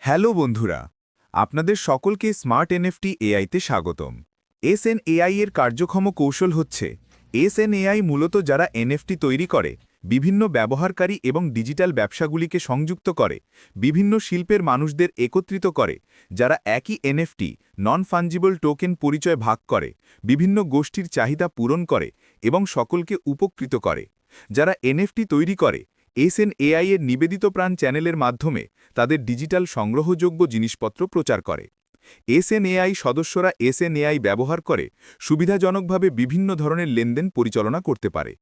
Hello বন্ধুরা, আপনাদের সকলকে স্মার্ট এনএফটি এআইতে স্বাগতম। এসএনএআই এর কার্যক্ষম কৌশল হচ্ছে এসএনএআই মূলত যারা এনএফটি তৈরি করে, বিভিন্ন ব্যবহারকারী এবং ডিজিটাল ব্যবসাগুলিকে সংযুক্ত করে, বিভিন্ন শিল্পের মানুষদের একত্রিত করে, যারা একই এনএফটি নন ফাঞ্জিবল টোকেন পরিচয় ভাগ করে, বিভিন্ন গোষ্ঠীর চাহিদা পূরণ করে এবং সকলকে উপকৃত করে। যারা এনএফটি তৈরি করে এসএনএআই এর নিবেদিত প্রাণ চ্যানেলের মাধ্যমে তাদের ডিজিটাল সংগ্রহযোগ্য জিনিসপত্র প্রচার করে। এসএনএআই সদস্যরা এসএনএআই ব্যবহার করে সুবিধাজনকভাবে বিভিন্ন ধরনের লেনদেন পরিচালনা করতে পারে।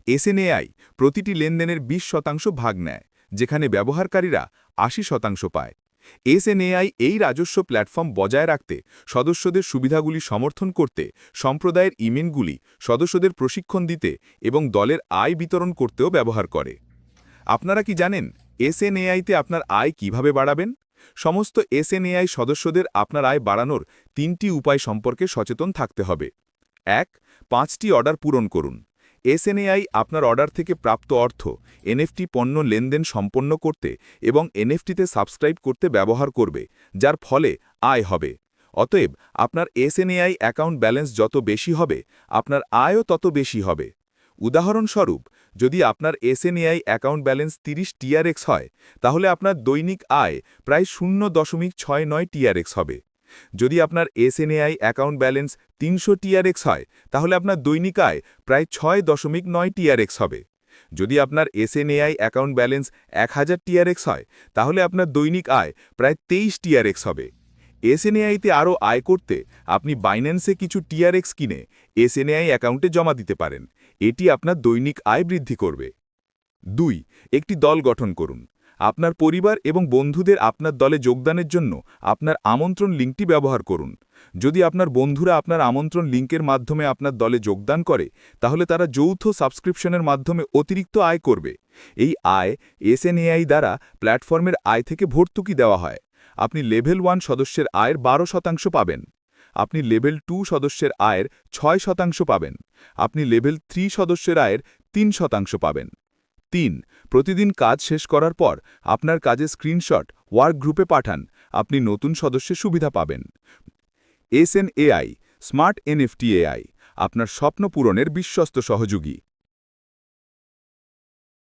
এসএনএআই প্রতিটি লেনদেনের 20% ভাগ নেয়, যেখানে ব্যবহারকারীরা 80% পায়। এসএনএআই এই রাজস্ব প্ল্যাটফর্ম বজায় রাখতে সদস্যদের সুবিধাগুলি সমর্থন করতে, সম্প্রদায়ের ইমেনগুলি সদস্যদের প্রশিক্ষণ দিতে এবং দলের আয় বিতরণ করতেও ব্যবহার করে। আপনারা কি জানেন এসএনএআইতে আপনার আয় কিভাবে বাড়াবেন? সমস্ত এসএনএআই সদস্যদের আপনার আয় বাড়ানোর 3টি উপায় সম্পর্কে সচেতন থাকতে হবে। 1. 5টি অর্ডার পূরণ করুন। এসএনএআই আপনার অর্ডার থেকে প্রাপ্ত অর্থ এনএফটি পণ্য লেনদেন সম্পন্ন করতে এবং এনএফটিতে সাবস্ক্রাইব করতে ব্যবহার করবে, যার ফলে আয় হবে। অতএব আপনার এসএনএআই অ্যাকাউন্ট ব্যালেন্স যত বেশি হবে, আপনার আয়ও তত বেশি হবে। উদাহরণস্বরূপ, যদি আপনার এসএনএআই অ্যাকাউন্ট ব্যালেন্স 30 টিআরএক্স হয়, তাহলে আপনার দৈনিক আয় প্রায় 0.69 টিআরএক্স হবে। যদি আপনার এসএনএআই অ্যাকাউন্ট ব্যালেন্স 300 টিআরএক্স হয়, তাহলে আপনার দৈনিক আয় প্রায় 6.9 টিআরএক্স হবে। যদি আপনার এসএনএআই অ্যাকাউন্ট ব্যালেন্স 1000 টিআরএক্স হয়, তাহলে আপনার দৈনিক আয় প্রায় 23 টিআরএক্স হবে। এসএনএআইতে আরও আয় করতে আপনি বাইন্যান্সে কিছু টিআরএক্স কিনে এসএনএআই অ্যাকাউন্টে জমা দিতে পারেন। এটি আপনার দৈনিক আয় বৃদ্ধি করবে। 2. একটি দল গঠন করুন। আপনার পরিবার এবং বন্ধুদের আপনার দলে যোগদানের জন্য আপনার আমন্ত্রণ লিঙ্কটি ব্যবহার করুন। যদি আপনার বন্ধুরা আপনার আমন্ত্রণ লিঙ্কের মাধ্যমে আপনার দলে যোগদান করে, তাহলে তারা যৌথ সাবস্ক্রিপশনের মাধ্যমে অতিরিক্ত আয় করবে। এই আয় এসএনএআই দ্বারা প্ল্যাটফর্মের আয় থেকে ভর্তুকি দেওয়া হয়। আপনি লেভেল 1 সদস্যের আয়ের 12% পাবেন। আপনি লেভেল 2 সদস্যের আয়ের 6% পাবেন। আপনি লেভেল 3 সদস্যের আয়ের 3% পাবেন। 3. প্রতিদিন কাজ শেষ করার পর আপনার কাজের স্ক্রিনশট ওয়ার্ক গ্রুপে পাঠান। আপনি নতুন সদস্যের সুবিধা পাবেন। এসএনএআই স্মার্ট এনএফটি এআই আপনার স্বপ্ন পূরণের বিশ্বস্ত সহযোগী।